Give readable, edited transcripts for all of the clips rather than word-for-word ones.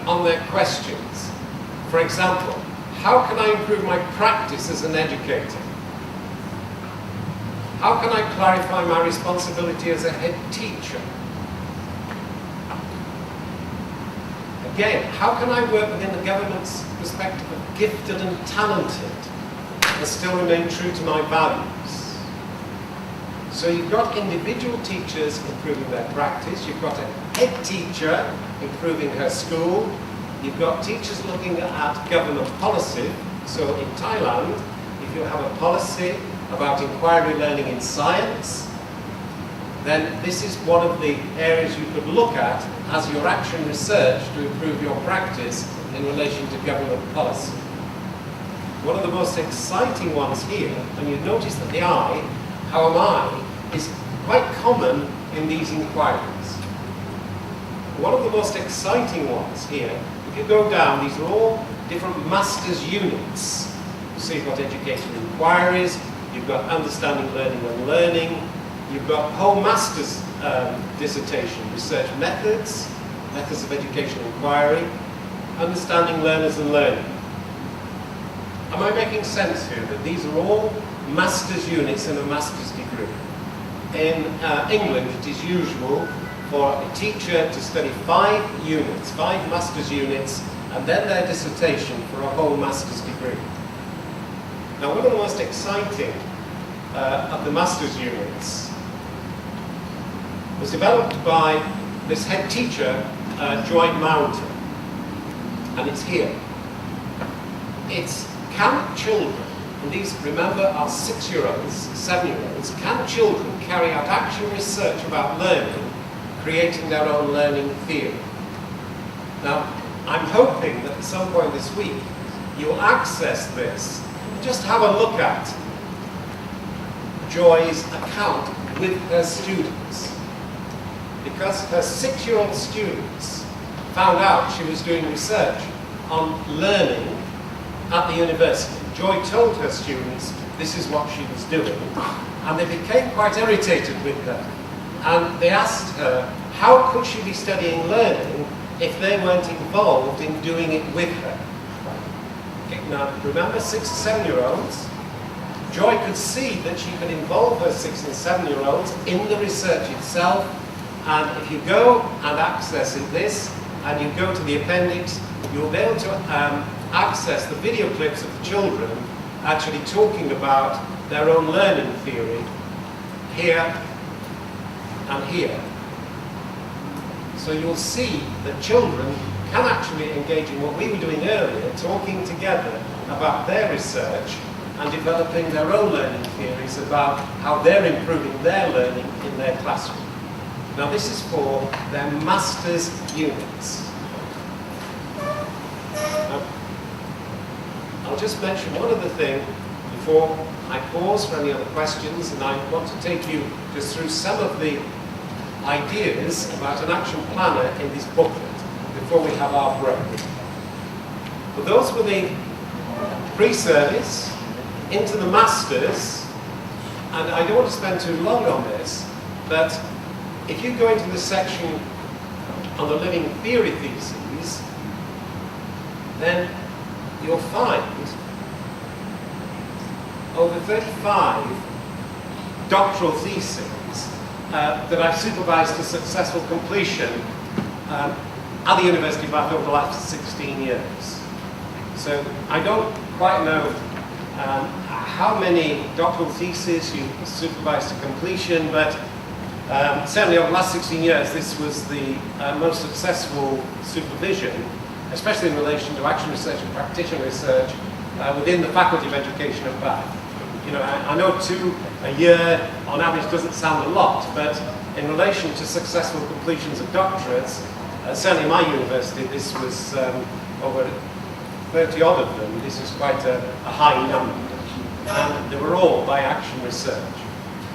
on their questions. For example, how can I improve my practice as an educator? How can I clarify my responsibility as a head teacher? Again, how can I work within the government's perspective of gifted and talented and still remain true to my values? So you've got individual teachers improving their practice, you've got a head teacher improving her school, you've got teachers looking at government policy. So in Thailand, if you have a policy about inquiry learning in science, then this is one of the areas you could look at as your action research to improve your practice in relation to government policy. One of the most exciting ones here, and you notice that the I, how am I, is quite common in these inquiries. One of the most exciting ones here, if you go down, these are all different master's units. So you've got education inquiries, you've got understanding learning and learning, you've got whole master's dissertation, research methods, methods of educational inquiry, understanding learners and learning. Am I making sense here that these are all master's units in a master's degree? In England, it is usual for a teacher to study 5 units, 5 master's units, and then their dissertation for a whole master's degree. Now, one of the most exciting of the master's units was developed by this head teacher, Joy Mountain, and it's here. It's can children, and these, remember, are 6-year-olds, 7-year-olds, can children carry out action research about learning, creating their own learning theory? Now, I'm hoping that at some point this week, you'll access this and just have a look at Joy's account with her students. Because her 6-year-old students found out she was doing research on learning at the university. Joy told her students this is what she was doing, and they became quite irritated with her. And they asked her, how could she be studying learning if they weren't involved in doing it with her? Okay, now, remember, 6 and 7-year-olds, Joy could see that she could involve her 6 and 7-year-olds in the research itself. And if you go and access this, and you go to the appendix, you'll be able to access the video clips of the children actually talking about their own learning theory here and here. So you'll see that children can actually engage in what we were doing earlier, talking together about their research and developing their own learning theories about how they're improving their learning in their classroom. Now this is for their master's units. I'll just mention one other thing before I pause for any other questions, and I want to take you just through some of the ideas about an action planner in this booklet before we have our break. But those were the pre-service, into the masters, and I don't want to spend too long on this, but if you go into the section on the living theory theses, then you'll find over 35 doctoral theses that I've supervised to successful completion at the University of Bath over the last 16 years. So I don't quite know how many doctoral theses you supervised to completion, but certainly over the last 16 years, this was the most successful supervision, especially in relation to action research and practitioner research within the Faculty of Education at Bath. You know, I know 2 a year on average doesn't sound a lot, but in relation to successful completions of doctorates, certainly in my university, this was over 30 odd of them. This is quite a high number, and they were all by action research.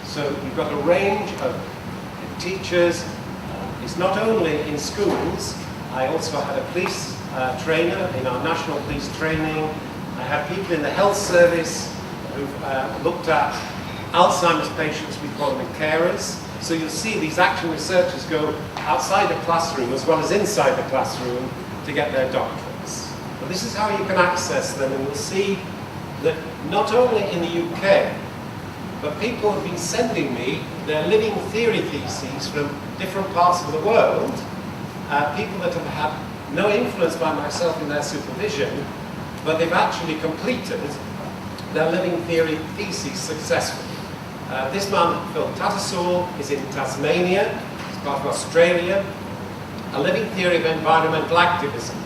So you've got a range of teachers. It's not only in schools. I also had a police trainer in our national police training. I had people in the health service who've looked at Alzheimer's patients. We call them carers. So you'll see these action researchers go outside the classroom as well as inside the classroom to get their doctorates. But this is how you can access them, and you'll see that not only in the UK, but people have been sending me their living theory theses from different parts of the world, people that have had no influence by myself in their supervision, but they've actually completed their living theory theses successfully. This man, Phil Tattersall, is in Tasmania, he's part of Australia, a living theory of environmental activism.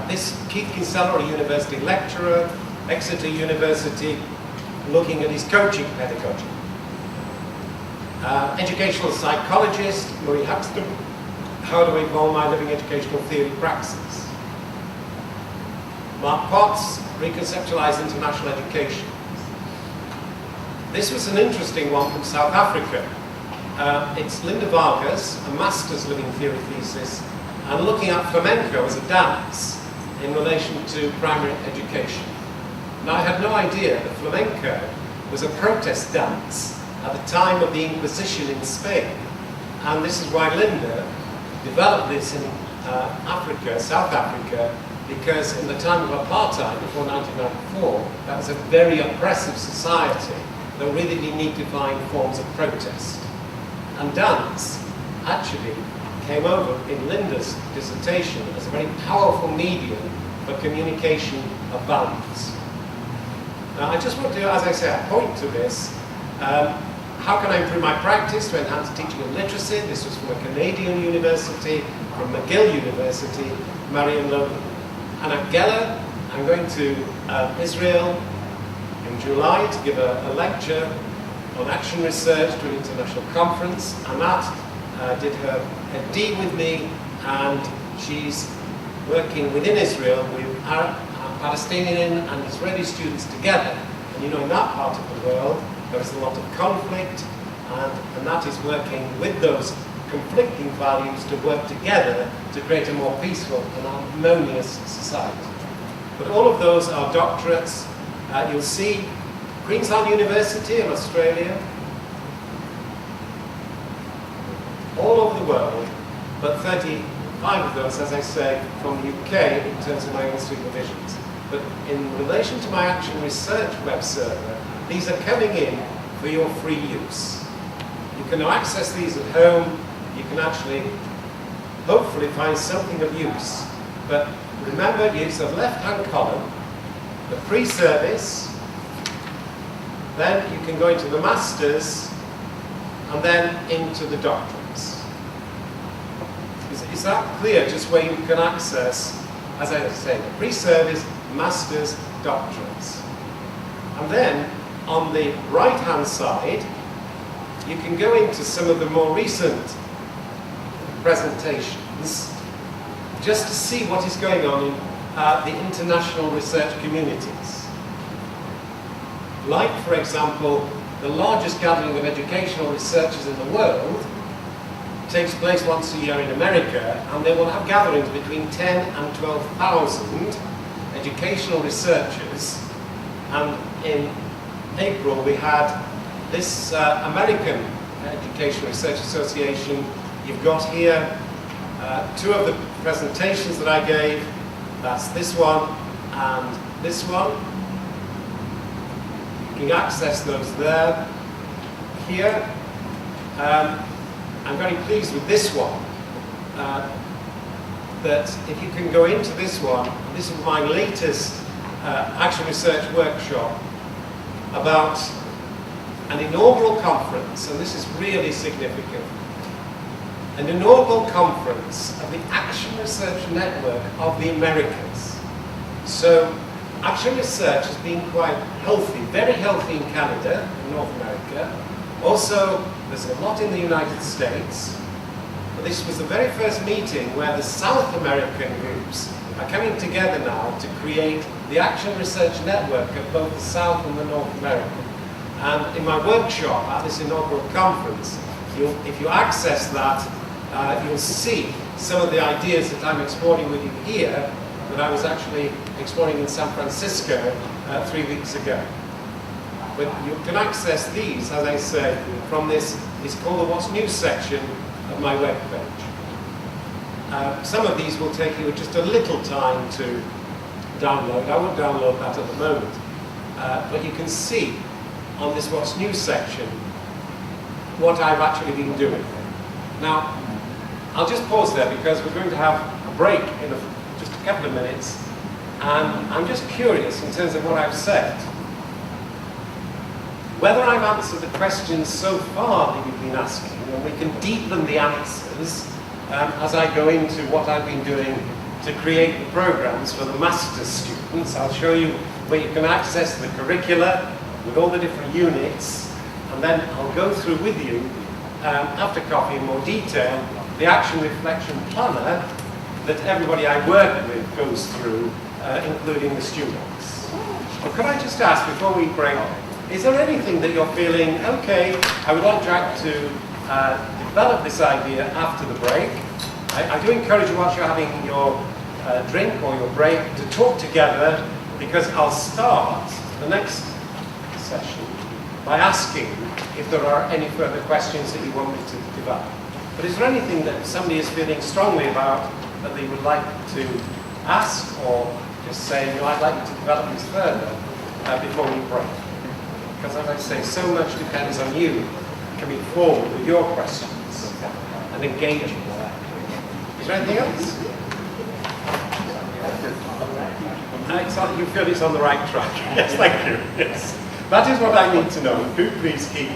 This Keith Kinsella, a university lecturer, Exeter University, looking at his coaching pedagogy. Educational psychologist, Marie Huxton, how do I evolve my living educational theory practices? Mark Potts, reconceptualize international education. This was an interesting one from South Africa. It's Linda Vargas, a master's living theory thesis, and looking at flamenco as a dance in relation to primary education. Now, I had no idea that flamenco was a protest dance at the time of the Inquisition in Spain, and this is why Linda developed this in Africa, South Africa, because in the time of apartheid, before 1994, that was a very oppressive society that really did need to find forms of protest. And dance actually came over in Linda's dissertation as a very powerful medium for communication of values. Now, I just want to, as I say, point to this. How can I improve my practice to enhance teaching and literacy? This was from a Canadian university, from McGill University, Marion Logan. And at Geller, I'm going to Israel in July to give a lecture on action research to an international conference. Anat did her D with me, and she's working within Israel with Palestinian and Israeli students together. And you know, in that part of the world, there is a lot of conflict, and that is working with those conflicting values to work together to create a more peaceful and harmonious society. But all of those are doctorates. You'll see Queensland University in Australia, all over the world, but 35 of those, as I say, from the UK in terms of my own supervisions. But in relation to my Action Research web server, these are coming in for your free use. You can now access these at home. You can actually, hopefully, find something of use. But remember, use the left-hand column, the pre-service, then you can go into the masters, and then into the doctorates. Is that clear, just where you can access, as I say, the pre-service, masters, doctorates? And then, on the right-hand side, you can go into some of the more recent presentations, just to see what is going on in the international research communities. Like, for example, the largest gathering of educational researchers in the world takes place once a year in America, and they will have gatherings between 10 and 12,000 educational researchers. And in April we had this American Educational Research Association. You've got here two of the presentations that I gave. That's this one and this one. You can access those there. Here, I'm very pleased with this one. That if you can go into this one, this is my latest Action Research workshop about an inaugural conference, and this is really significant. An inaugural conference of the Action Research Network of the Americas. So, Action Research has been quite healthy, very healthy in Canada, in North America. Also, there's a lot in the United States. But this was the very first meeting where the South American groups are coming together now to create the Action Research Network of both the South and the North America. And in my workshop at this inaugural conference, if you access that, you'll see some of the ideas that I'm exploring with you here that I was actually exploring in San Francisco 3 weeks ago. But you can access these, as I say, from this, it's called the What's New section of my webpage. Some of these will take you just a little time to download. I won't download that at the moment. But you can see on this What's New section what I've actually been doing. Now, I'll just pause there because we're going to have a break in just a couple of minutes, and I'm just curious in terms of what I've said, whether I've answered the questions so far that you've been asking, and we can deepen the answers as I go into what I've been doing to create the programs for the master's students. I'll show you where you can access the curricula with all the different units, and then I'll go through with you, after coffee in more detail, the action reflection planner that everybody I work with goes through, including the students. But could I just ask, before we break, is there anything that you're feeling, okay, I would like Jack to develop this idea after the break? I do encourage you, whilst you're having your drink or your break, to talk together, because I'll start the next session by asking if there are any further questions that you want me to develop. But is there anything that somebody is feeling strongly about that they would like to ask, or just say, you know, I'd like you to develop this further before we break? Because as I say, so much depends on you coming forward with your questions and engaging. Is there anything else? You feel it's on the right track. Yes, thank you. Yes. That is what I need to know. Do please keep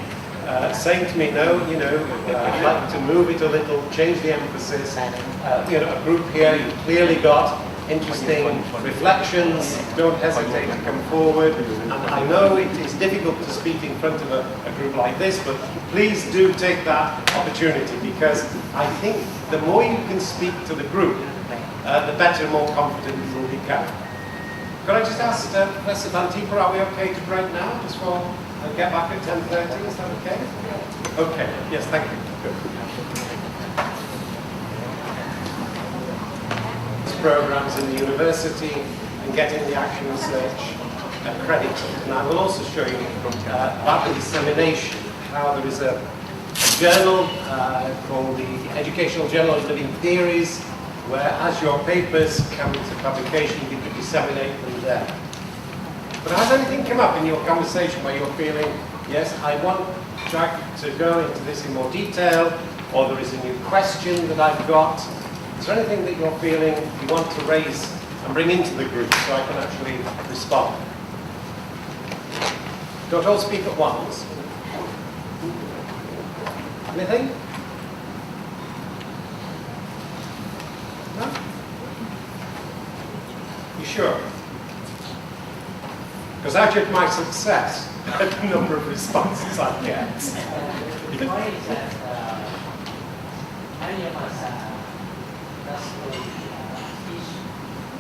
saying to me, no, you know, I'd like to move it a little, change the emphasis. You know, a group here, you've clearly got interesting reflections. Don't hesitate to come forward. And I know it is difficult to speak in front of a group like this, but please do take that opportunity, because I think the more you can speak to the group, the better and more confident you will become. Could I just ask Professor Van Tieper, are we okay to break now, just for get back at 10:30? Is that okay? Okay. Yes, thank you. Good. Programs in the university and getting the action research accredited. And I will also show you about the dissemination, how there is a journal called the Educational Journal of Living Theories, where as your papers come into publication, you can disseminate them there. But has anything come up in your conversation where you're feeling, yes, I want Jack to go into this in more detail, or there is a new question that I've got? Is there anything that you're feeling you want to raise and bring into the group so I can actually respond? Don't all speak at once. Anything? No? You sure? Because I judge my success by the number of responses I get. The point is that many of us just teach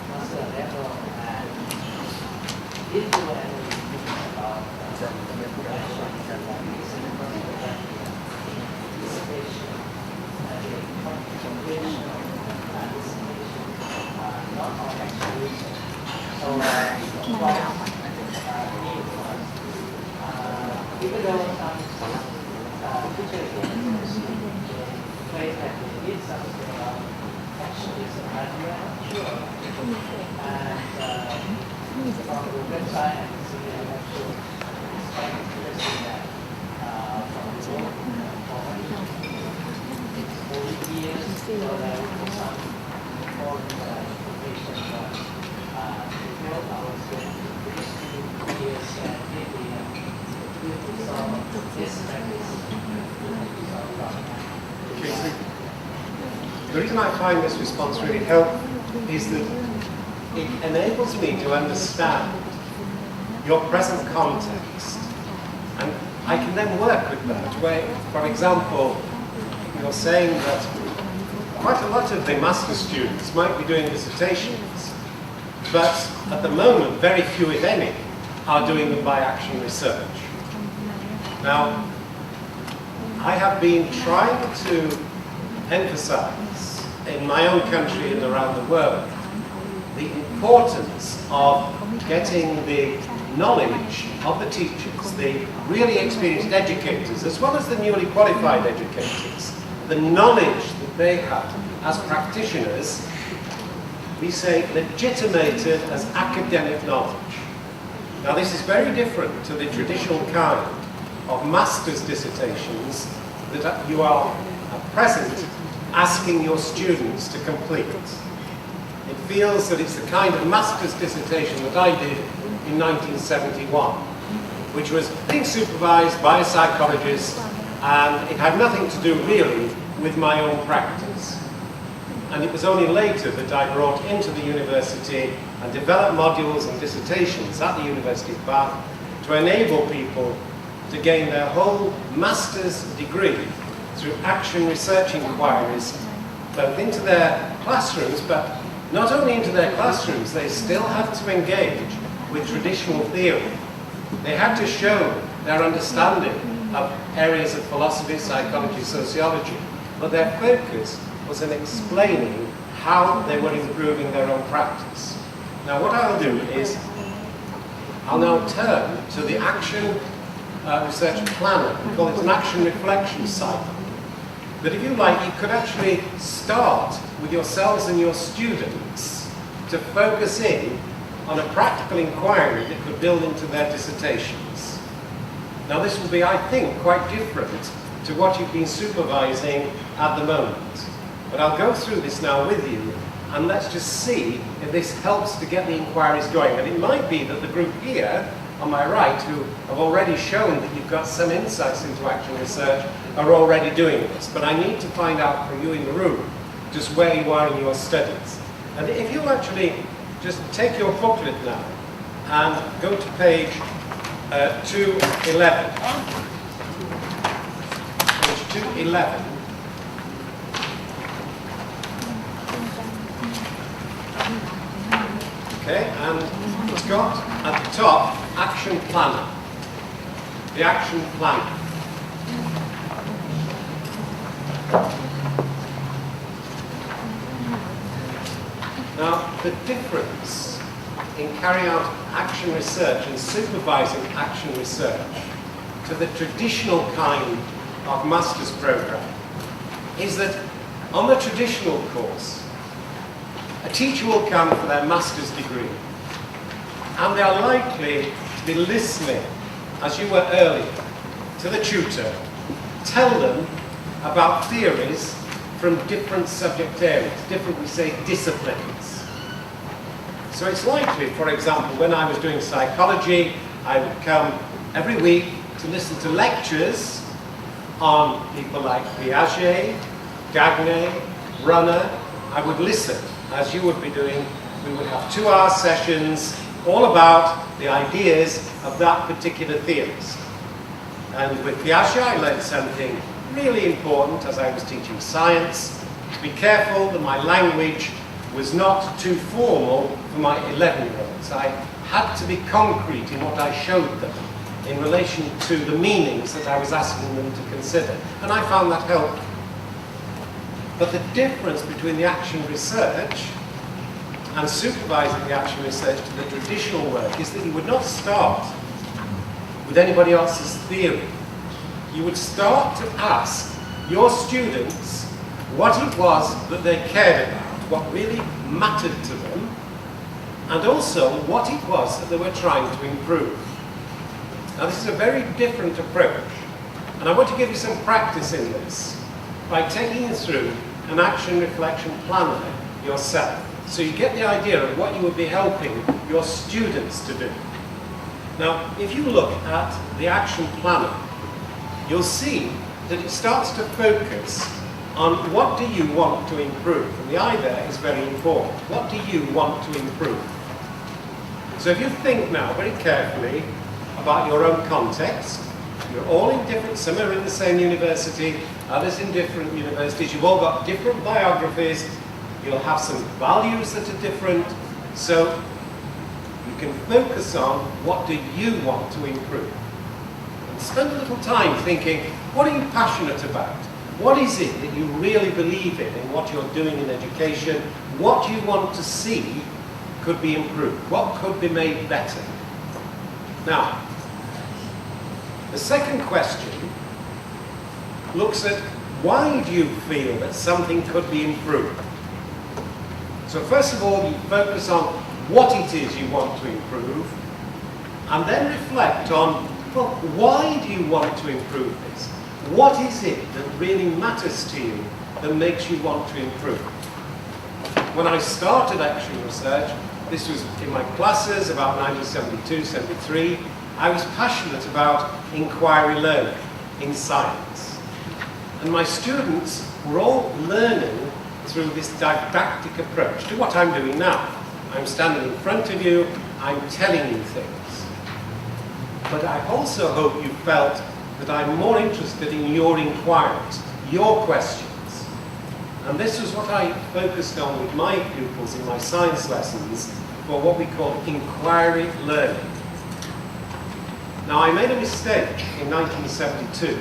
master level and didn't do anything about participation and completion and not on execution. So even though some teachers place that they need something about action is we are not sure. And from the website and see actual it's quite interesting that from the work for 40 years, so there was some important information that we built ourselves for 2 years and maybe the reason I find this response really helpful is that it enables me to understand your present context, and I can then work with that. Where, for example, you're saying that quite a lot of the master's students might be doing dissertations, but at the moment, very few, if any, are doing them by action research. Now, I have been trying to emphasize in my own country and around the world the importance of getting the knowledge of the teachers, the really experienced educators, as well as the newly qualified educators, the knowledge that they have as practitioners, we say legitimated as academic knowledge. Now this is very different to the traditional kind of master's dissertations that you are at present asking your students to complete. It feels that it's the kind of master's dissertation that I did in 1971, which was being supervised by a psychologist, and it had nothing to do really with my own practice. And it was only later that I brought into the university and developed modules and dissertations at the University of Bath to enable people to gain their whole master's degree through action research inquiries, both into their classrooms, but not only into their classrooms, they still had to engage with traditional theory. They had to show their understanding of areas of philosophy, psychology, sociology, but their focus was in explaining how they were improving their own practice. Now what I'll do is, I'll now turn to the action research planner. We call it an action reflection cycle. But if you like, you could actually start with yourselves and your students to focus in on a practical inquiry that could build into their dissertations. Now this will be, I think, quite different to what you've been supervising at the moment. But I'll go through this now with you, and let's just see if this helps to get the inquiries going. And it might be that the group here on my right, who have already shown that you've got some insights into action research, are already doing this. But I need to find out from you in the room just where you are in your studies. And if you actually just take your booklet now and go to page 211. Page 211. Okay, and it's got at the top action planner. The action planner. Now, the difference in carrying out action research and supervising action research to the traditional kind of master's program is that on the traditional course, a teacher will come for their master's degree, and they are likely to be listening, as you were earlier, to the tutor tell them about theories from different subject areas, different, we say, disciplines. So it's likely, for example, when I was doing psychology, I would come every week to listen to lectures on people like Piaget, Gagné, Runner. I would listen, as you would be doing. We would have 2-hour sessions all about the ideas of that particular theorist. And with Piaget, I learned something really important as I was teaching science, to be careful that my language was not too formal for my 11-year-olds. I had to be concrete in what I showed them in relation to the meanings that I was asking them to consider. And I found that helpful. But the difference between the action research and supervising the action research to the traditional work is that you would not start with anybody else's theory. You would start to ask your students what it was that they cared about, what really mattered to them, and also what it was that they were trying to improve. Now this is a very different approach, and I want to give you some practice in this by taking you through an action reflection planner yourself, so you get the idea of what you would be helping your students to do. Now, if you look at the action planner, you'll see that it starts to focus on what do you want to improve. And the I there is very important. What do you want to improve? So if you think now very carefully about your own context, you're all in different, some are in the same university, others in different universities, you've all got different biographies, you'll have some values that are different, so you can focus on what do you want to improve. And spend a little time thinking, what are you passionate about? What is it that you really believe in what you're doing in education? What you want to see could be improved? What could be made better? Now, the second question looks at why do you feel that something could be improved? So first of all, you focus on what it is you want to improve, and then reflect on, well, why do you want to improve this? What is it that really matters to you that makes you want to improve? When I started action research, this was in my classes about 1972, 73, I was passionate about inquiry learning in science. And my students were all learning through this didactic approach to what I'm doing now. I'm standing in front of you, I'm telling you things. But I also hope you felt that I'm more interested in your inquiries, your questions. And this was what I focused on with my pupils in my science lessons for what we call inquiry learning. Now, I made a mistake in 1972.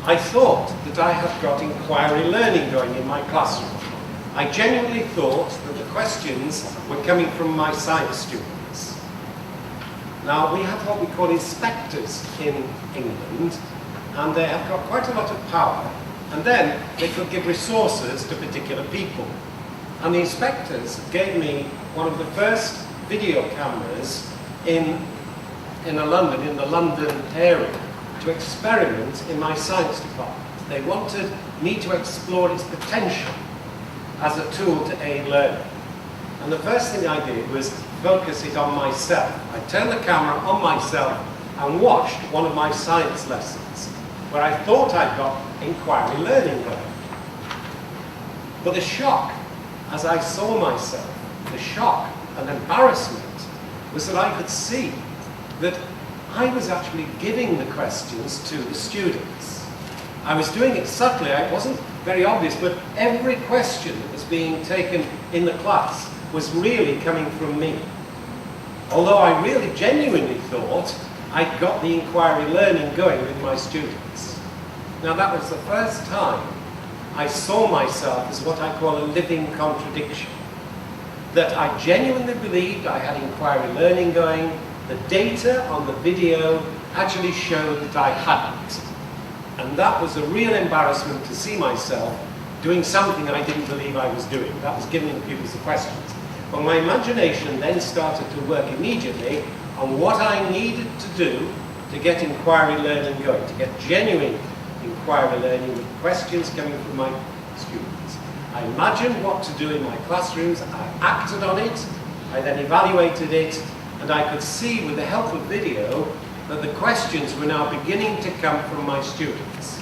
I thought that I had got inquiry learning going in my classroom. I genuinely thought that the questions were coming from my science students. Now, we have what we call inspectors in England, and they have got quite a lot of power, and then they could give resources to particular people. And the inspectors gave me one of the first video cameras in the London area, to experiment in my science department. They wanted me to explore its potential as a tool to aid learning. And the first thing I did was focus it on myself. I turned the camera on myself and watched one of my science lessons, where I thought I'd got inquiry learning going. But the shock, as I saw myself, the shock and embarrassment, was that I could see that I was actually giving the questions to the students. I was doing it subtly, it wasn't very obvious, but every question that was being taken in the class was really coming from me. Although I really genuinely thought I'd got the inquiry learning going with my students. Now that was the first time I saw myself as what I call a living contradiction. That I genuinely believed I had inquiry learning going. The data on the video actually showed that I hadn't. And that was a real embarrassment to see myself doing something I didn't believe I was doing. That was giving the pupils the questions. But my imagination then started to work immediately on what I needed to do to get inquiry learning going, to get genuine inquiry learning with questions coming from my students. I imagined what to do in my classrooms, I acted on it, I then evaluated it, and I could see with the help of video that the questions were now beginning to come from my students.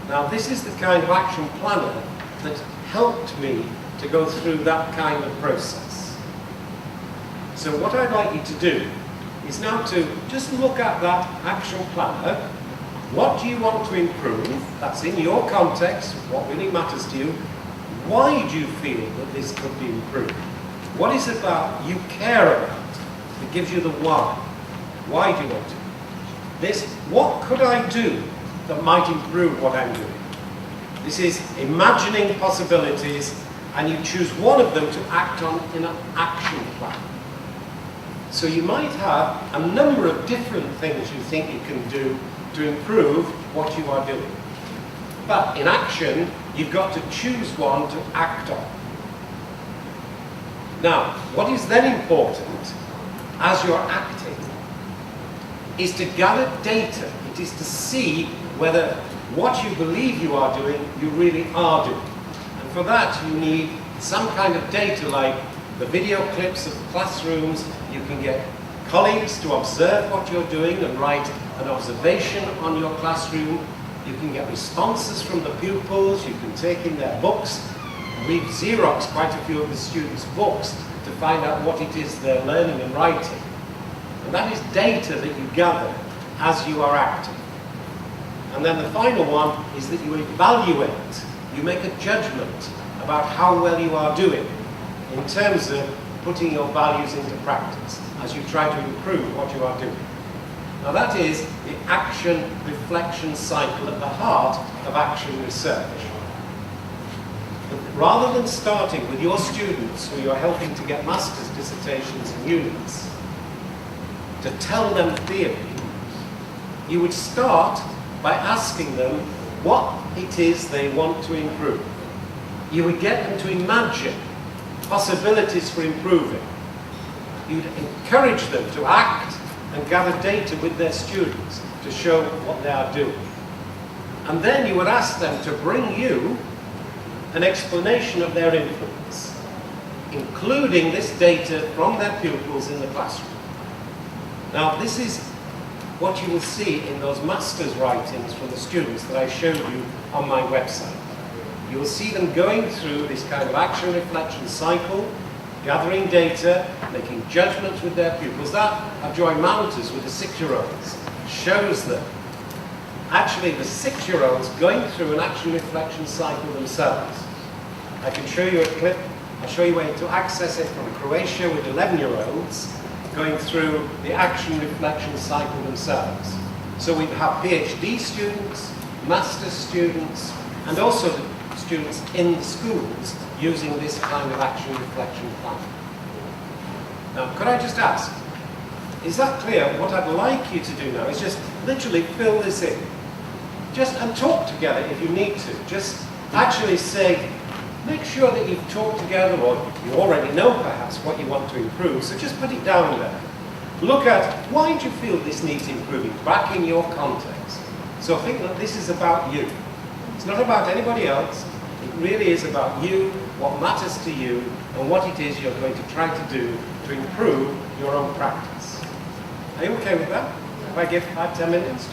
Now this is the kind of action planner that helped me to go through that kind of process. So what I'd like you to do is now to just look at that action planner. What do you want to improve? That's in your context, what really matters to you. Why do you feel that this could be improved? What is it that you care about that gives you the why? Why do you want to? This, what could I do that might improve what I'm doing? This is imagining possibilities, and you choose one of them to act on in an action plan. So you might have a number of different things you think you can do to improve what you are doing. But in action, you've got to choose one to act on. Now, what is then important as you're acting is to gather data. It is to see whether what you believe you are doing, you really are doing. And for that, you need some kind of data like the video clips of classrooms. You can get colleagues to observe what you're doing and write an observation on your classroom. You can get responses from the pupils. You can take in their books. We've Xeroxed quite a few of the students' books to find out what it is they're learning and writing. And that is data that you gather as you are acting. And then the final one is that you evaluate. You make a judgment about how well you are doing in terms of putting your values into practice as you try to improve what you are doing. Now that is the action reflection cycle at the heart of action research. Rather than starting with your students who you're helping to get master's dissertations and units, to tell them theory, you would start by asking them, what it is they want to improve. You would get them to imagine possibilities for improving. You'd encourage them to act and gather data with their students to show what they are doing. And then you would ask them to bring you an explanation of their influence, including this data from their pupils in the classroom. Now, this is what you will see in those master's writings from the students that I showed you on my website. You will see them going through this kind of action reflection cycle, gathering data, making judgments with their pupils. That of Joy Mounters with the 6-year-olds shows them actually the 6-year-olds going through an action reflection cycle themselves. I can show you a clip. I'll show you where to access it from Croatia with 11-year-olds going through the action reflection cycle themselves. So we have PhD students, master's students, and also the students in the schools using this kind of action reflection plan. Now, could I just ask, is that clear? What I'd like you to do now is just literally fill this in. And talk together if you need to. Just actually say, make sure that you've talked together, or you already know perhaps what you want to improve, so just put it down there. Look at, why do you feel this needs improving, back in your context. So think that this is about you. It's not about anybody else. It really is about you, what matters to you, and what it is you're going to try to do to improve your own practice. Are you okay with that? If I give 5-10 minutes?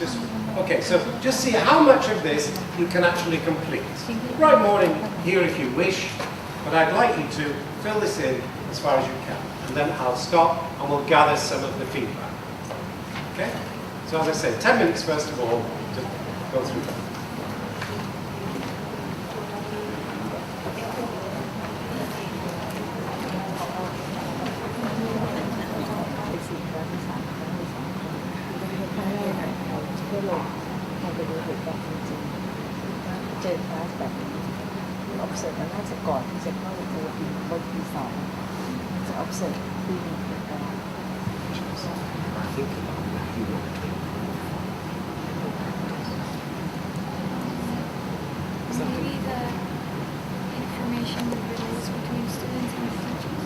Okay, so just see how much of this you can actually complete. Write more in here if you wish, but I'd like you to fill this in as far as you can. And then I'll stop and we'll gather some of the feedback. Okay? So as I say, 10 minutes first of all to go through that. observe น่าจะก่อนที่จะเข้าเจอปีบนปี2จะ observe ปี1ปี2 Maybe the information that relates between students and teachers.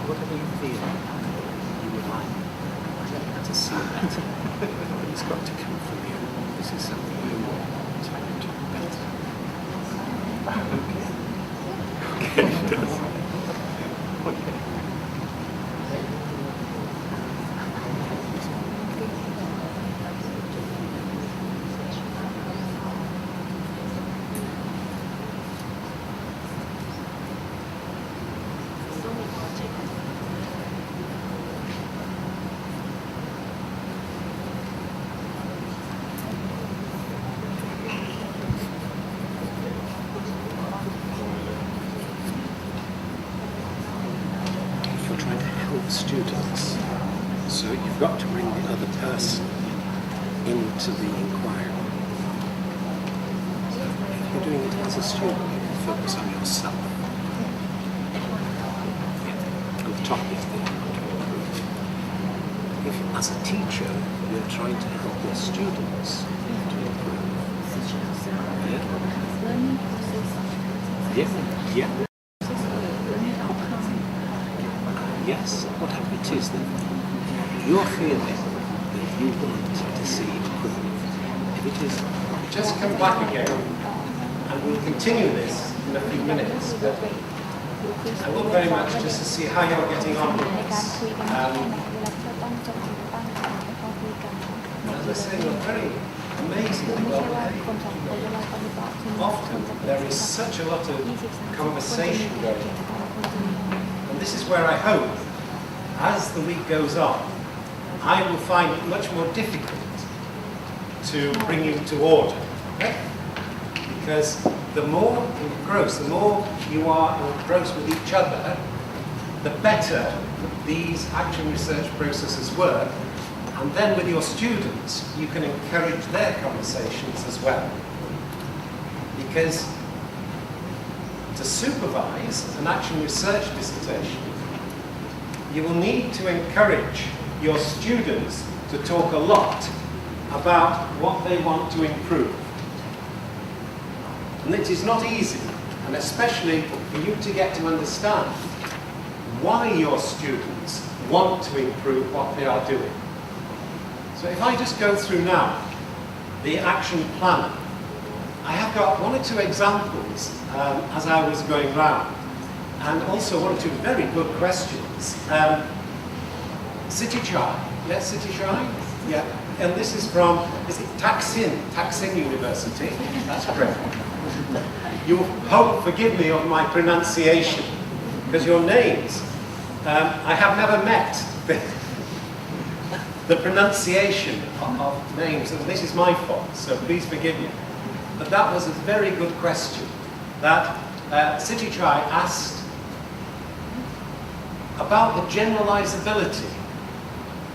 Whatever you feel you would like to see better, it's got to come from you. This is something you want to do better. Okay, it does. Okay. Students, so you've got to bring the other person into the inquiry. If you're doing it as a student, you can focus on yourself. And the topic that you want to improve. If, as a teacher, you're trying to help your students to improve. Yeah. Yes, whatever it is that you're feeling that you want to see improve. If it is... Just come back again, and we'll continue this in a few minutes. But I look very much just to see how you're getting on with this. As I say, you're very amazingly well behaved. Often there is such a lot of conversation going on. And this is where I hope, as the week goes on, I will find it much more difficult to bring you to order. Okay? Because the more engrossed, the more you are engrossed with each other, the better these action research processes work. And then with your students, you can encourage their conversations as well. Because to supervise an action research dissertation, you will need to encourage your students to talk a lot about what they want to improve. And it is not easy, and especially for you to get to understand why your students want to improve what they are doing. So if I just go through now the action plan, I have got one or two examples as I was going round, and also one or two very good questions. City Chai, yes, City Chai? Yeah, and this is from, is it Taksin University? That's correct. You hope, forgive me of my pronunciation, because your names, I have never met the pronunciation of names, and this is my fault, so please forgive me. But that was a very good question that City Chai asked about the generalizability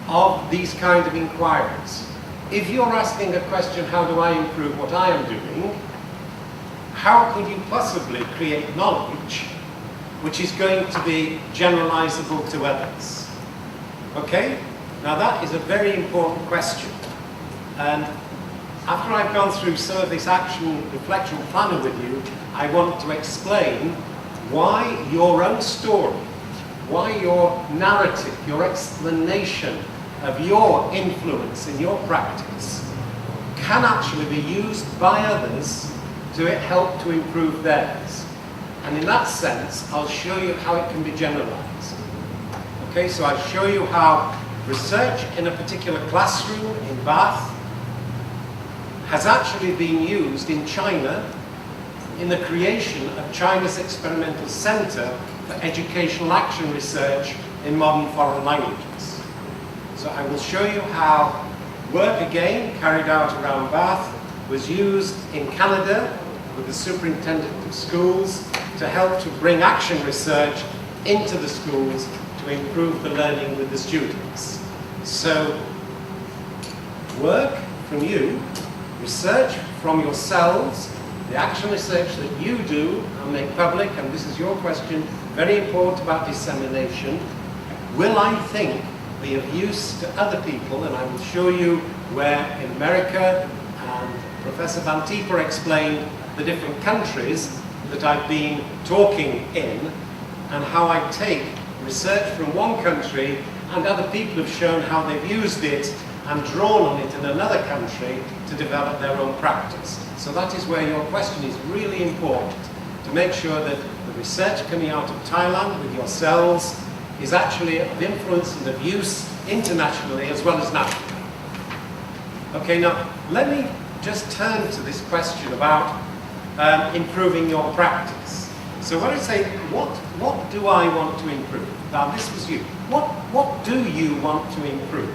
of these kind of inquiries. If you're asking a question, how do I improve what I am doing, how could you possibly create knowledge which is going to be generalizable to others? Okay? Now that is a very important question. And after I've gone through some of this action reflection planner with you, I want to explain why your own story, why your narrative, your explanation of your influence in your practice can actually be used by others to help to improve theirs. And in that sense, I'll show you how it can be generalized. Okay, so I'll show you how research in a particular classroom in Bath has actually been used in China in the creation of China's Experimental Center for Educational Action Research in Modern Foreign Languages. So I will show you how work again carried out around Bath was used in Canada with the superintendent of schools to help to bring action research into the schools to improve the learning with the students. So work from you, research from yourselves, the action research that you do and make public, and this is your question, very important about dissemination, will, I think, be of use to other people, and I will show you where in America, and Professor Van Tieper explained the different countries that I've been talking in, and how I take research from one country and other people have shown how they've used it and drawn on it in another country to develop their own practice. So that is where your question is really important, to make sure that the research coming out of Thailand with yourselves is actually of influence and of use internationally as well as nationally. Okay, now let me just turn to this question about improving your practice. So when I say, what do I want to improve? Now this was you. What do you want to improve?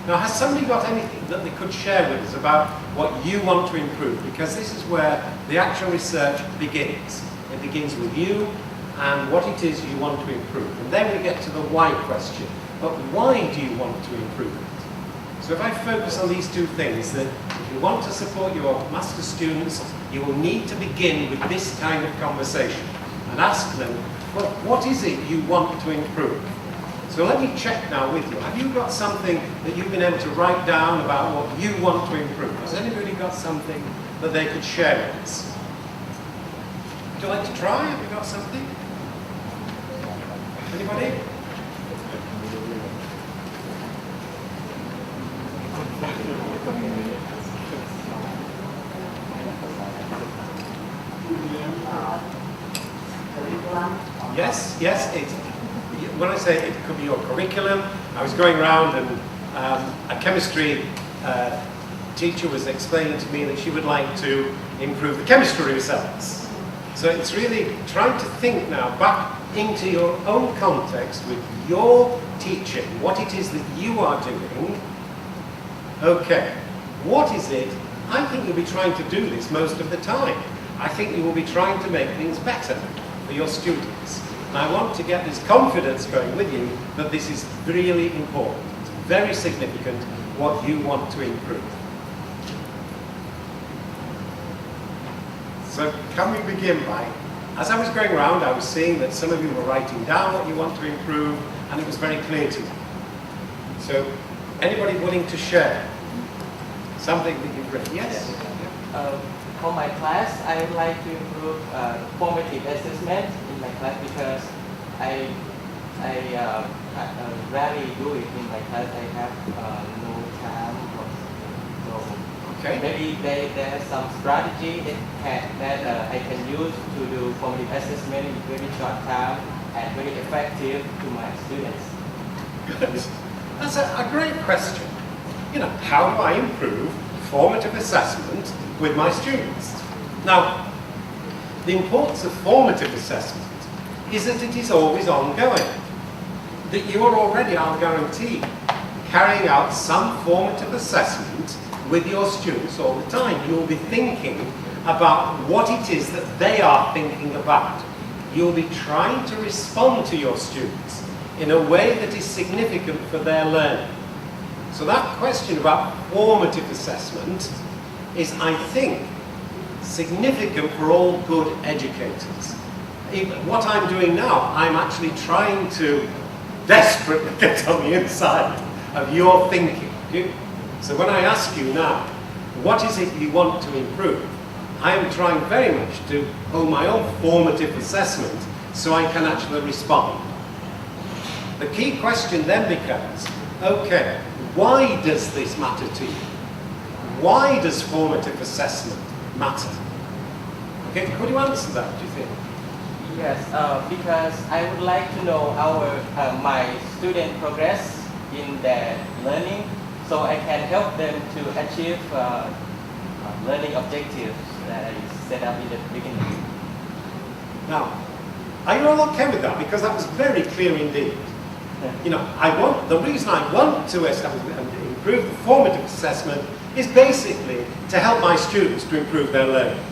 Now has somebody got anything that they could share with us about what you want to improve? Because this is where the actual research begins. It begins with you and what it is you want to improve. And then we get to the why question. But why do you want to improve it? So if I focus on these two things, that if you want to support your master students, you will need to begin with this kind of conversation and ask them, well, what is it you want to improve? So let me check now with you. Have you got something that you've been able to write down about what you want to improve? Has anybody got something that they could share with us? Would you like to try? Have you got something? Anybody? Yes, when I say it could be your curriculum, I was going around and a chemistry teacher was explaining to me that she would like to improve the chemistry results. So it's really trying to think now back into your own context with your teaching, what it is that you are doing. Okay, what is it? I think you'll be trying to do this most of the time. I think you will be trying to make things better for your students. And I want to get this confidence going with you that this is really important. It's very significant what you want to improve. So can we begin by, as I was going around, I was seeing that some of you were writing down what you want to improve, and it was very clear to me. So anybody willing to share something that you've written? Yes? for my class, I would like to improve formative assessment in my class because I rarely do it in my class. I have no time. So Okay. maybe there's some strategy that I can use to do formative assessment in very short time and very effective to my students. Good. That's a great question. You know, how do I improve formative assessment with my students? Now, the importance of formative assessment is that it is always ongoing. That you are already, I'll guarantee, carrying out some formative assessment with your students all the time. You'll be thinking about what it is that they are thinking about. You'll be trying to respond to your students in a way that is significant for their learning. So that question about formative assessment is, I think, significant for all good educators. What I'm doing now, I'm actually trying to desperately get on the inside of your thinking. So when I ask you now, what is it you want to improve? I am trying very much to hold my own formative assessment so I can actually respond. The key question then becomes, okay, why does this matter to you? Why does formative assessment matter? Okay, could you answer that, do you think? Yes, because I would like to know my student progress in their learning, so I can help them to achieve learning objectives that I set up in the beginning. Now, are you all okay with that? Because that was very clear indeed. You know, the reason I want to establish and improve the formative assessment is basically to help my students to improve their learning.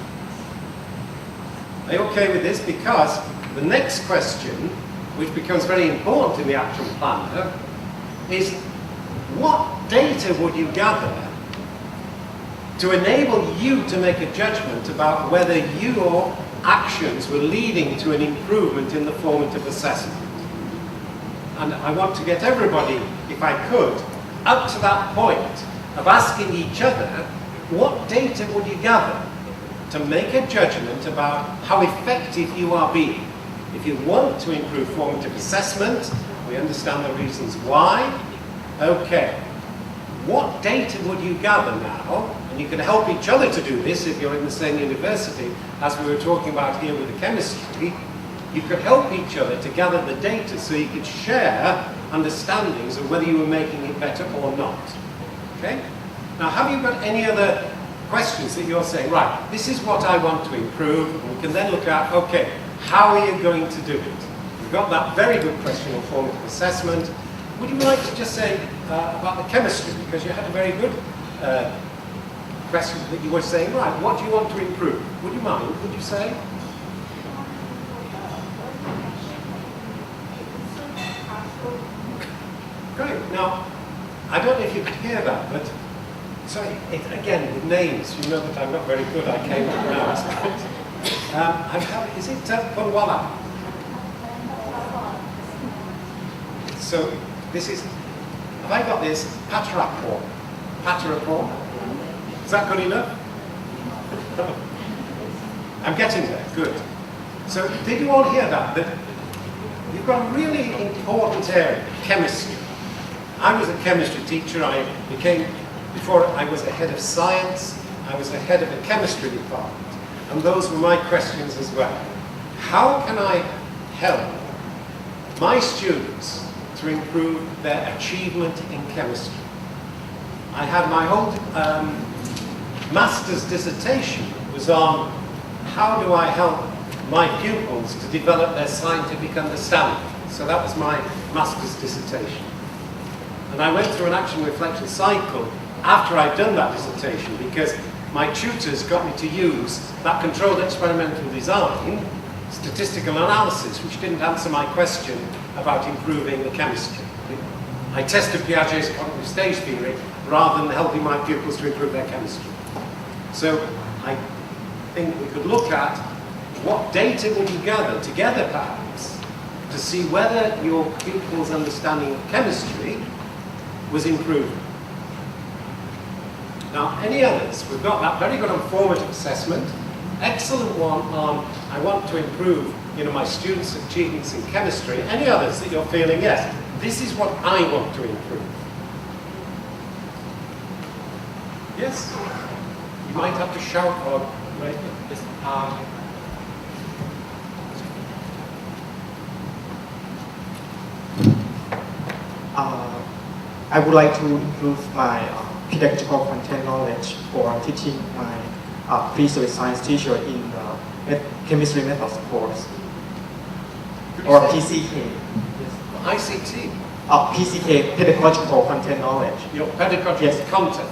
Are you okay with this? Because the next question, which becomes very important in the action planner, is what data would you gather to enable you to make a judgment about whether your actions were leading to an improvement in the formative assessment? And I want to get everybody, if I could, up to that point of asking each other, what data would you gather to make a judgment about how effective you are being? If you want to improve formative assessment, we understand the reasons why. Okay, what data would you gather now? And you can help each other to do this if you're in the same university, as we were talking about here with the chemistry. You could help each other to gather the data so you could share understandings of whether you were making it better or not. Okay? Now, have you got any other questions that you're saying, right, this is what I want to improve, and we can then look at, okay, how are you going to do it? You've got that very good question on formative assessment. Would you like to just say about the chemistry, because you had a very good question that you were saying, right, what do you want to improve? Would you mind, would you say? Great. Now, I don't know if you could hear that, but sorry, again, with names, you know that I'm not very good. I came up now. Is it Punwala? So, this is, have I got this? Patarapur. Patarapur? Is that good enough? I'm getting there, good. So, did you all hear that? That you've got a really important area, chemistry. I was a chemistry teacher. Before I was a head of science, I was a head of a chemistry department. And those were my questions as well. How can I help my students to improve their achievement in chemistry? I had my whole master's dissertation was on how do I help my pupils to develop their scientific understanding. So that was my master's dissertation. And I went through an action reflection cycle after I'd done that dissertation because my tutors got me to use that controlled experimental design, statistical analysis, which didn't answer my question about improving the chemistry. I tested Piaget's cognitive stage theory rather than helping my pupils to improve their chemistry. So I think we could look at what data would you gather together perhaps to see whether your pupils' understanding of chemistry was improving. Now, any others? We've got that very good on formative assessment, excellent one on I want to improve, my students' achievements in chemistry. Any others that you're feeling, yes, this is what I want to improve? Yes? You might have to shout or raise it. Yes. I would like to improve my pedagogical content knowledge for teaching my pre-service science teacher in chemistry methods course, or PCK. ICT? PCK, pedagogical content knowledge. Your pedagogical Yes. content.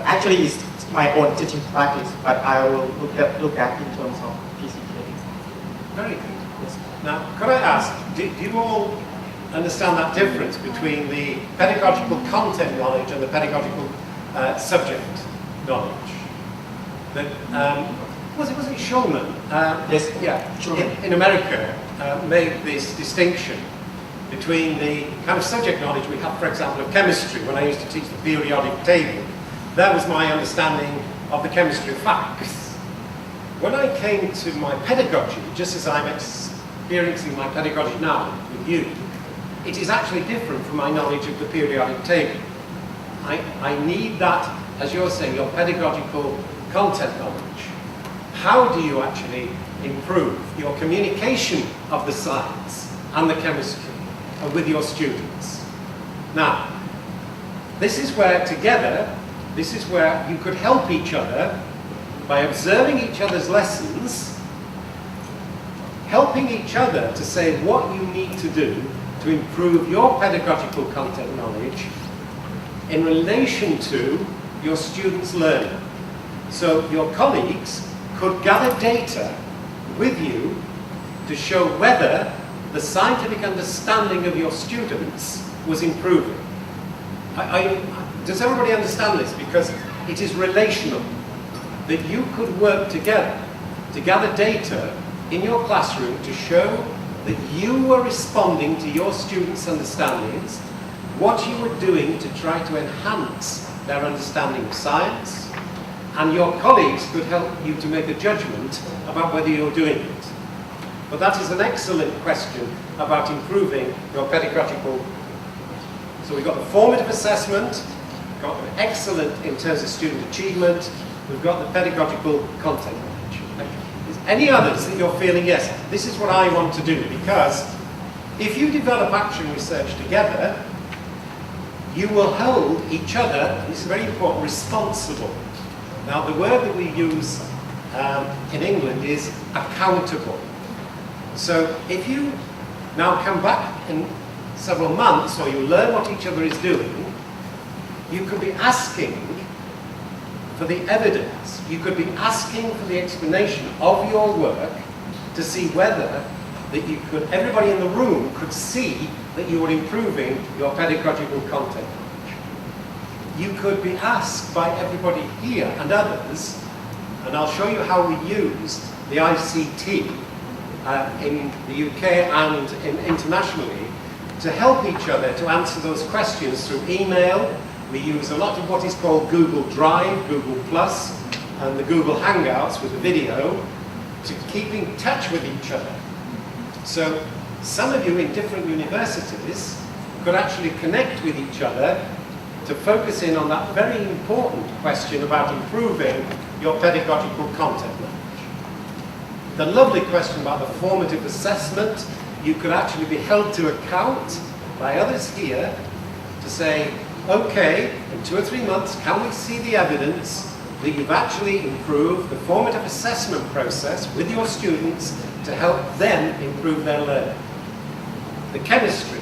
Actually, it's my own teaching practice, but I will look at in terms of PCK. Very good. Yes. Now, could I ask, do you all understand that difference between the pedagogical content knowledge and the pedagogical subject knowledge? That, was it Shulman? Yes. Yeah. Shulman. In America, made this distinction between the kind of subject knowledge we have, for example, of chemistry. When I used to teach the periodic table, that was my understanding of the chemistry facts. When I came to my pedagogy, just as I'm experiencing my pedagogy now with you, it is actually different from my knowledge of the periodic table. I need that, as you're saying, your pedagogical content knowledge. How do you actually improve your communication of the science and the chemistry with your students? Now, this is where together, this is where you could help each other by observing each other's lessons, helping each other to say what you need to do to improve your pedagogical content knowledge in relation to your students' learning. So your colleagues could gather data with you to show whether the scientific understanding of your students was improving. Does everybody understand this? Because it is relational, that you could work together to gather data in your classroom to show that you were responding to your students' understandings, what you were doing to try to enhance their understanding of science, and your colleagues could help you to make a judgment about whether you're doing it. But that is an excellent question about improving your pedagogical. So we've got the formative assessment, got an excellent in terms of student achievement, we've got the pedagogical content knowledge. Is any others that you're feeling, yes, this is what I want to do? Because if you develop action research together, you will hold each other, and this is very important, responsible. Now, the word that we use in England is accountable. So if you now come back in several months, or you learn what each other is doing, you could be asking for the evidence. You could be asking for the explanation of your work to see whether that you could, everybody in the room could see that you were improving your pedagogical content knowledge. You could be asked by everybody here and others, and I'll show you how we used the ICT in the UK and internationally to help each other to answer those questions through email. We use a lot of what is called Google Drive, Google Plus, and the Google Hangouts with the video to keep in touch with each other. So some of you in different universities could actually connect with each other to focus in on that very important question about improving your pedagogical content knowledge. The lovely question about the formative assessment, you could actually be held to account by others here to say, okay, in 2 or 3 months, can we see the evidence that you've actually improved the formative assessment process with your students to help them improve their learning? The chemistry,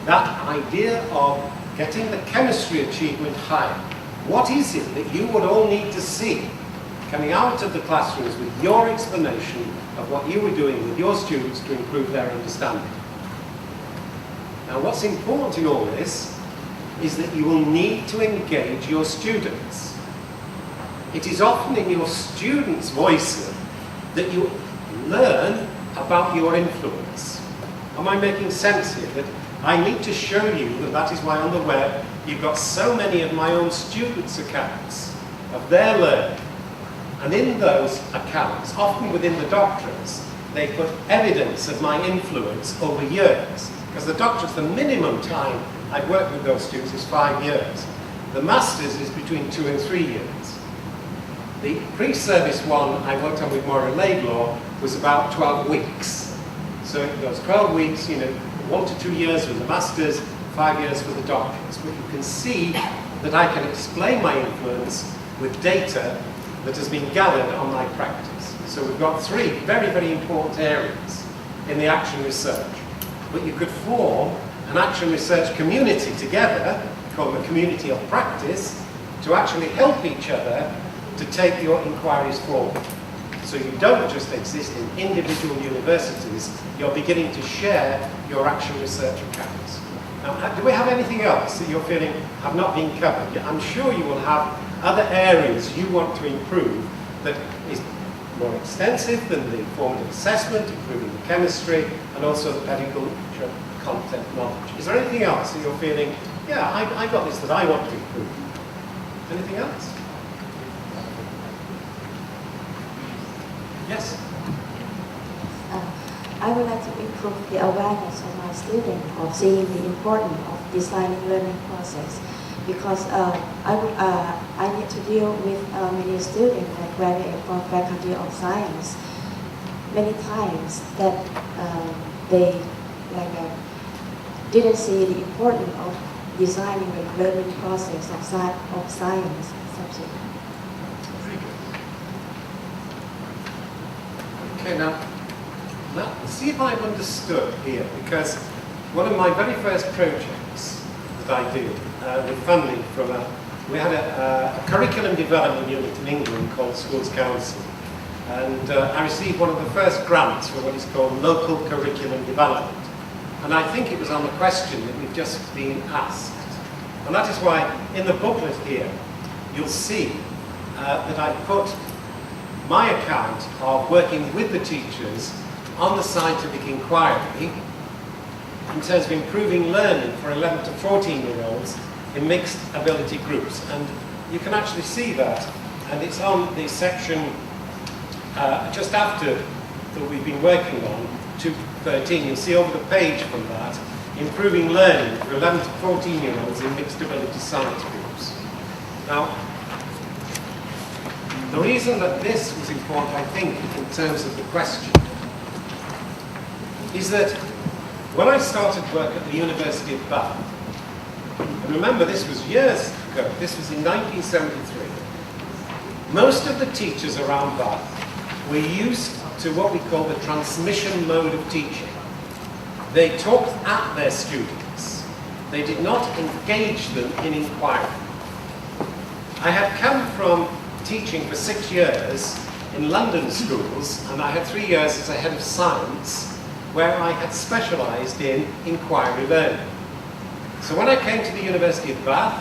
that idea of getting the chemistry achievement higher. What is it that you would all need to see coming out of the classrooms with your explanation of what you were doing with your students to improve their understanding? Now, what's important in all this is that you will need to engage your students. It is often in your students' voices that you learn about your influence. Am I making sense here? That I need to show you that is why on the web you've got so many of my own students' accounts of their learning. And in those accounts, often within the doctorates, they put evidence of my influence over years. Because the doctorates, the minimum time I've worked with those students is 5 years. The masters is between 2 and 3 years. The pre-service one I worked on with Moira Laidlaw was about 12 weeks. So it goes 12 weeks, 1 to 2 years with the masters, 5 years for the doctorates. But you can see that I can explain my influence with data that has been gathered on my practice. So we've got 3 very, very important areas in the action research. But you could form an action research community together, called a community of practice, to actually help each other to take your inquiries forward. So you don't just exist in individual universities, you're beginning to share your action research accounts. Now, do we have anything else that you're feeling have not been covered? I'm sure you will have other areas you want to improve that is more extensive than the formative assessment, improving the chemistry, and also the pedagogical content knowledge. Is there anything else that you're feeling, yeah, I got this that I want to improve? Anything else? Yes? I would like to improve the awareness of my students of seeing the importance of designing learning process, because I need to deal with many students that graduate from Faculty of Science many times that they didn't see the importance of designing the learning process of science subject. Very good. Okay, now see if I've understood here, because one of my very first projects that I did with funding from we had a curriculum development unit in England called Schools Council, and I received one of the first grants for what is called local curriculum development. And I think it was on the question that we've just been asked. And that is why in the booklet here, you'll see that I put my account of working with the teachers on the scientific inquiry in terms of improving learning for 11 to 14-year-olds in mixed ability groups. And you can actually see that, and it's on the section just after that we've been working on, 213. You'll see over the page from that, improving learning for 11 to 14-year-olds in mixed ability science groups. Now, the reason that this was important, I think, in terms of the question, is that when I started work at the University of Bath, and remember this was years ago, this was in 1973, most of the teachers around Bath were used to what we call the transmission mode of teaching. They talked at their students. They did not engage them in inquiry. I had come from teaching for 6 years in London schools, and I had 3 years as a head of science, where I had specialised in inquiry learning. So when I came to the University of Bath,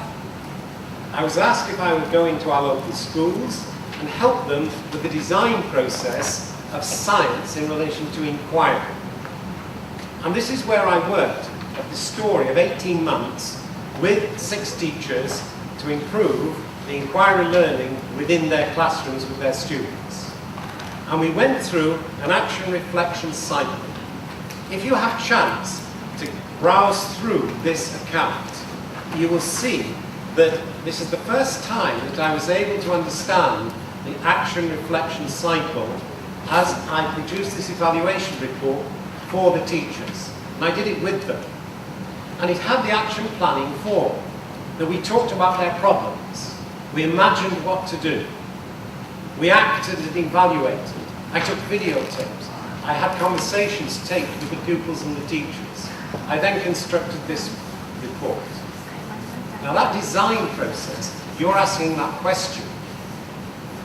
I was asked if I would go into our local schools and help them with the design process of science in relation to inquiry. And this is where I worked at the story of 18 months with 6 teachers to improve the inquiry learning within their classrooms with their students. And we went through an action reflection cycle. If you have chance to browse through this account, you will see that this is the first time that I was able to understand the action reflection cycle as I produced this evaluation report for the teachers. And I did it with them. And it had the action planning form, that we talked about their problems. We imagined what to do. We acted and evaluated. I took videotapes. I had conversations taped with the pupils and the teachers. I then constructed this report. Now that design process, you're asking that question,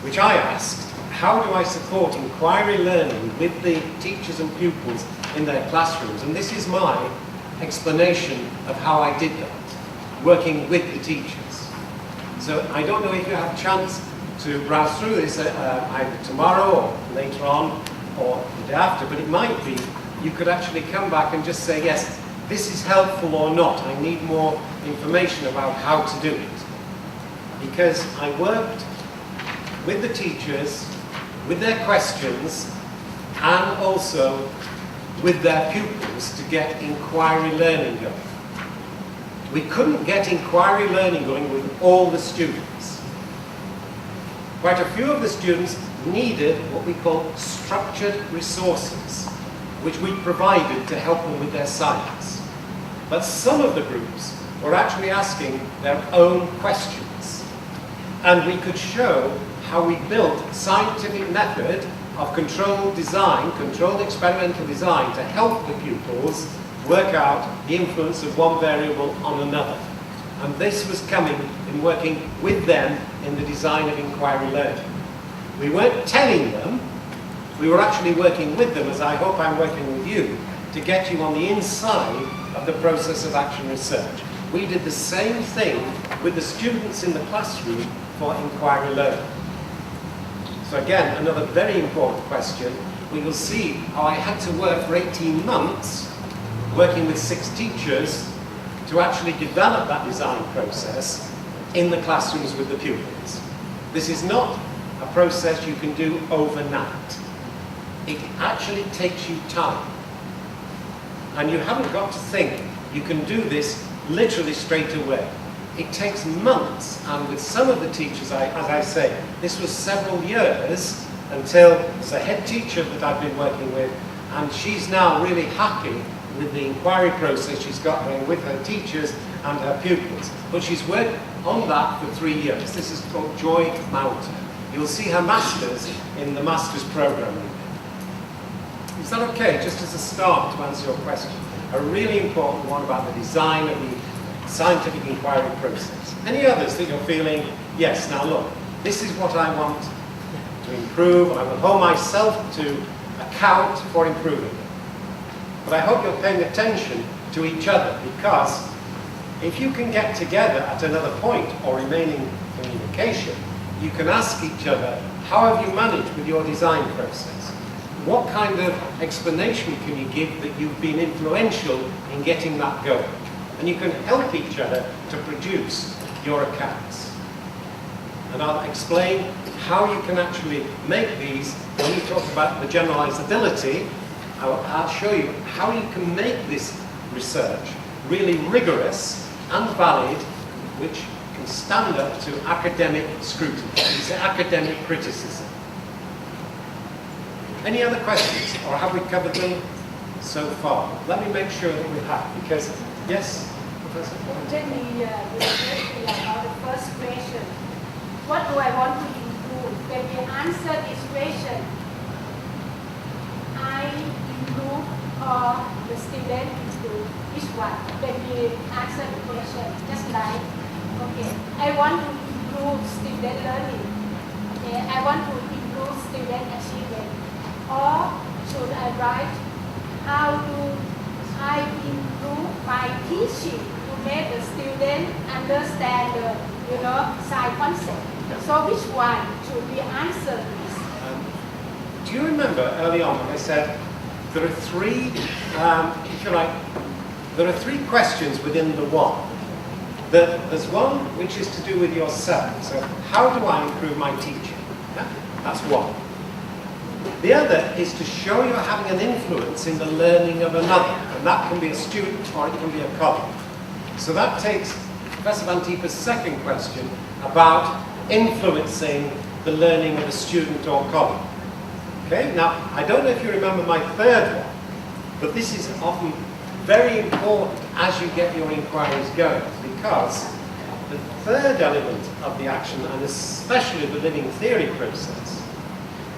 which I asked, how do I support inquiry learning with the teachers and pupils in their classrooms? And this is my explanation of how I did that, working with the teachers. So I don't know if you have a chance to browse through this either tomorrow or later on or the day after, but it might be you could actually come back and just say, yes, this is helpful or not. I need more information about how to do it. Because I worked with the teachers, with their questions, and also with their pupils to get inquiry learning going. We couldn't get inquiry learning going with all the students. Quite a few of the students needed what we call structured resources, which we provided to help them with their science. But some of the groups were actually asking their own questions. And we could show how we built a scientific method of controlled design, controlled experimental design, to help the pupils work out the influence of one variable on another. And this was coming in working with them in the design of inquiry learning. We weren't telling them, we were actually working with them, as I hope I'm working with you, to get you on the inside of the process of action research. We did the same thing with the students in the classroom for inquiry learning. So again, another very important question. We will see how I had to work for 18 months working with 6 teachers to actually develop that design process in the classrooms with the pupils. This is not a process you can do overnight. It actually takes you time. And you haven't got to think you can do this literally straight away. It takes months, and with some of the teachers, as I say, this was several years until there's a head teacher that I've been working with, and she's now really happy with the inquiry process she's got going with her teachers and her pupils. But she's worked on that for 3 years. This is called Joy Mountain. You'll see her masters in the master's program. Is that okay, just as a start to answer your question? A really important one about the design of the scientific inquiry process. Any others that you're feeling, yes, now look, this is what I want to improve, and I will hold myself to account for improving it. But I hope you're paying attention to each other, because if you can get together at another point or remain in communication, you can ask each other, how have you managed with your design process? What kind of explanation can you give that you've been influential in getting that going? And you can help each other to produce your accounts. And I'll explain how you can actually make these. When we talk about the generalizability, I'll show you how you can make this research really rigorous and valid, which can stand up to academic scrutiny, it's academic criticism. Any other questions, or have we covered them so far? Let me make sure that we have, because, yes, Professor? Tell me about the first question. What do I want to improve? When we answer this question, I improve or the student improve? Which one? When we answer the question, just like, okay, I want to improve student learning. Okay, I want to improve student achievement. Or should I write, how do I improve my teaching to make the student understand the science concept? So which one should we answer this? Do you remember early on when I said there are 3, if you like, there are 3 questions within the one. There's one which is to do with yourself. So how do I improve my teaching? Yeah? That's one. The other is to show you're having an influence in the learning of another, and that can be a student or it can be a colleague. So that takes Professor Van Tieper's second question about influencing the learning of a student or colleague. Okay, now I don't know if you remember my third one, but this is often very important as you get your inquiries going, because the third element of the action, and especially the living theory process,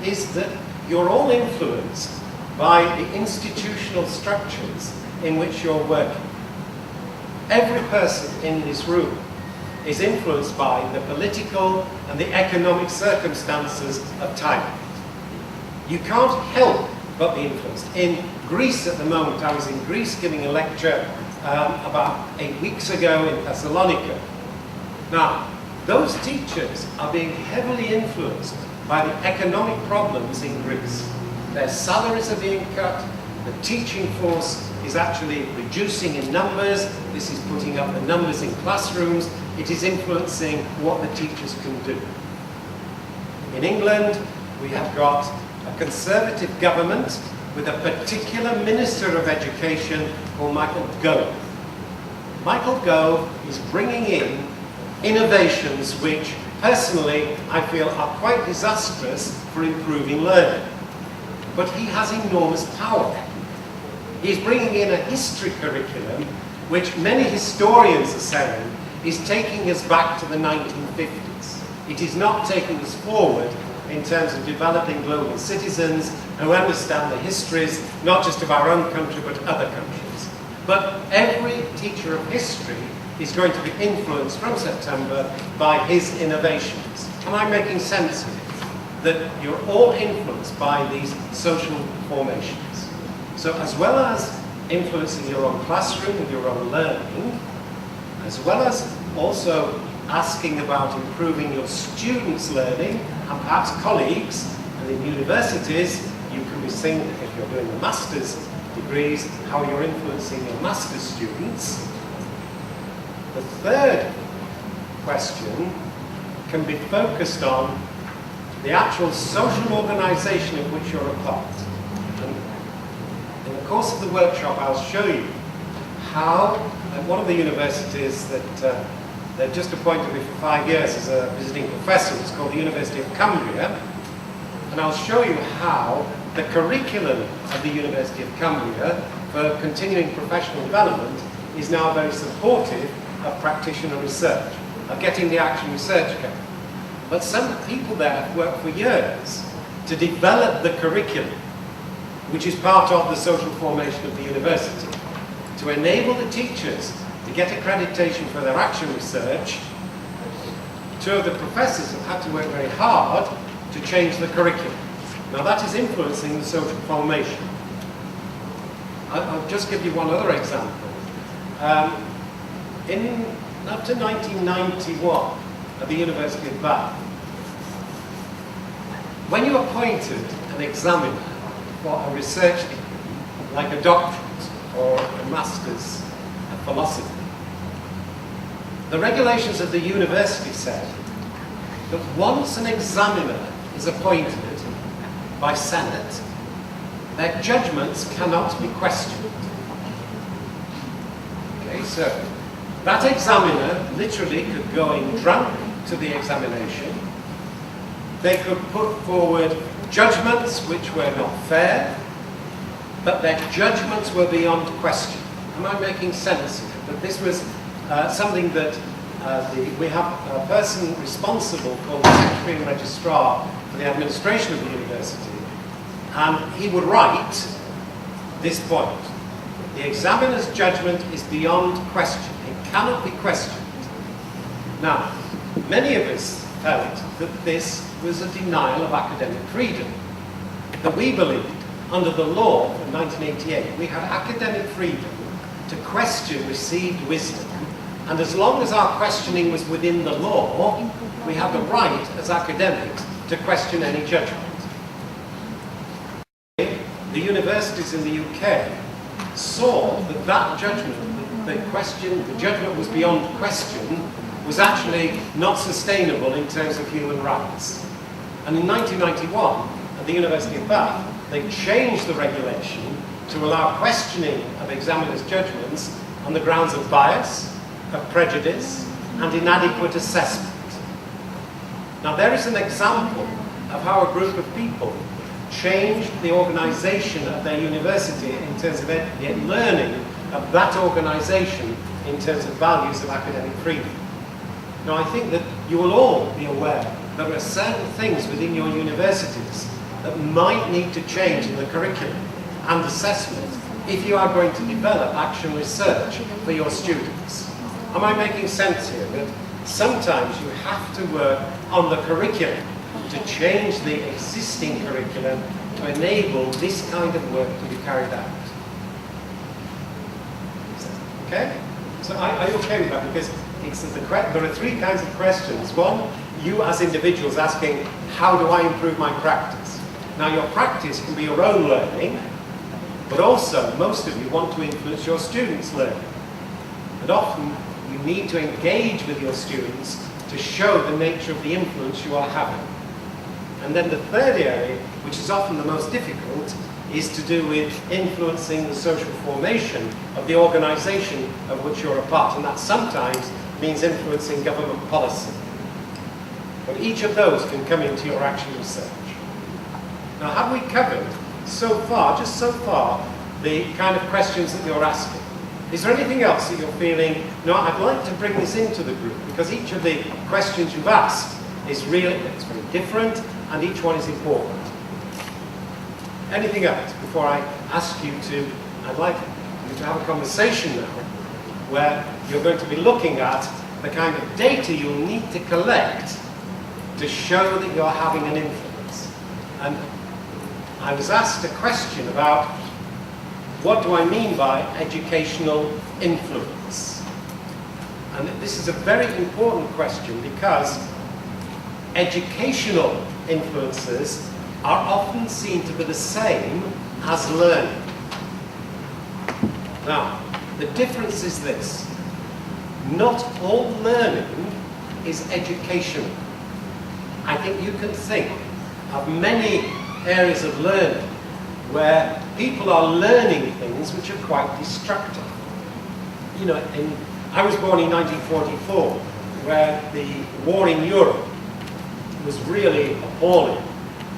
is that you're all influenced by the institutional structures in which you're working. Every person in this room is influenced by the political and the economic circumstances of Thailand. You can't help but be influenced. In Greece at the moment, I was in Greece giving a lecture about 8 weeks ago in Thessalonica. Now, those teachers are being heavily influenced by the economic problems in Greece. Their salaries are being cut, the teaching force is actually reducing in numbers, this is putting up the numbers in classrooms, it is influencing what the teachers can do. In England, we have got a Conservative government with a particular Minister of Education called Michael Gove. Michael Gove is bringing in innovations which, personally, I feel are quite disastrous for improving learning. But he has enormous power. He's bringing in a history curriculum which many historians are saying is taking us back to the 1950s. It is not taking us forward in terms of developing global citizens who understand the histories, not just of our own country, but other countries. But every teacher of history is going to be influenced from September by his innovations. Am I making sense of it? That you're all influenced by these social formations. So as well as influencing your own classroom with your own learning, as well as also asking about improving your students' learning, and perhaps colleagues, and in universities, you can be seeing, if you're doing the master's degrees, how you're influencing your master's students. The third question can be focused on the actual social organisation of which you're a part. And in the course of the workshop, I'll show you how, at one of the universities that they've just appointed me for 5 years as a visiting professor, it's called the University of Cumbria, and I'll show you how the curriculum of the University of Cumbria for continuing professional development is now very supportive of practitioner research, of getting the action research going. But some people there have worked for years to develop the curriculum, which is part of the social formation of the university, to enable the teachers to get accreditation for their action research. Two of the professors have had to work very hard to change the curriculum. Now that is influencing the social formation. I'll just give you one other example. Up to 1991, at the University of Bath, when you appointed an examiner for a research degree, like a doctorate or a master's of philosophy, the regulations of the university said that once an examiner is appointed by Senate, their judgments cannot be questioned. Okay, so that examiner literally could go in drunk to the examination. They could put forward judgments which were not fair, but their judgments were beyond question. Am I making sense of it? That this was something that we have a person responsible called the Secretary and Registrar for the administration of the university, and he would write this point: the examiner's judgment is beyond question. It cannot be questioned. Now, many of us felt that this was a denial of academic freedom, that we believed under the law of 1988 we had academic freedom to question received wisdom, and as long as our questioning was within the law, we had the right as academics to question any judgment. The universities in the UK saw that that judgment, the judgment was beyond question, was actually not sustainable in terms of human rights. And in 1991, at the University of Bath, they changed the regulation to allow questioning of examiners' judgments on the grounds of bias, of prejudice, and inadequate assessment. Now there is an example of how a group of people changed the organisation of their university in terms of the learning of that organisation in terms of values of academic freedom. Now I think that you will all be aware that there are certain things within your universities that might need to change in the curriculum and assessment if you are going to develop action research for your students. Am I making sense here? That sometimes you have to work on the curriculum to change the existing curriculum to enable this kind of work to be carried out. Okay? So are you okay with that? Because there are three kinds of questions. One, you as individuals asking, how do I improve my practice? Now your practice can be your own learning, but also most of you want to influence your students' learning. And often you need to engage with your students to show the nature of the influence you are having. And then the third area, which is often the most difficult, is to do with influencing the social formation of the organisation of which you're a part. And that sometimes means influencing government policy. But each of those can come into your action research. Now, have we covered so far, just so far, the kind of questions that you're asking? Is there anything else that you're feeling, no, I'd like to bring this into the group, because each of the questions you've asked is really, it's very different, and each one is important. Anything else before I ask you to, I'd like you to have a conversation now, where you're going to be looking at the kind of data you'll need to collect to show that you're having an influence. And I was asked a question about what do I mean by educational influence? And this is a very important question because educational influences are often seen to be the same as learning. Now, the difference is this. Not all learning is educational. I think you can think of many areas of learning where people are learning things which are quite destructive. You know, I was born in 1944, where the war in Europe was really appalling,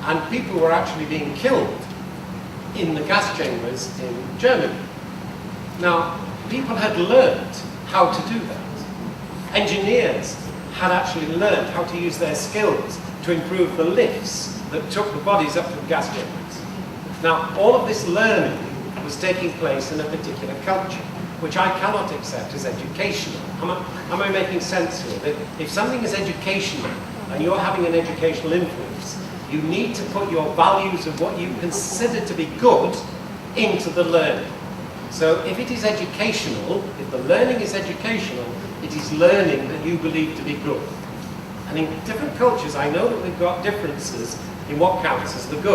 and people were actually being killed in the gas chambers in Germany. Now, people had learned how to do that. Engineers had actually learned how to use their skills to improve the lifts that took the bodies up to the gas chambers. Now, all of this learning was taking place in a particular culture, which I cannot accept as educational. Am I making sense here? That if something is educational and you're having an educational influence, you need to put your values of what you consider to be good into the learning. So if it is educational, if the learning is educational, it is learning that you believe to be good. And in different cultures, I know that we've got differences in what counts as the good.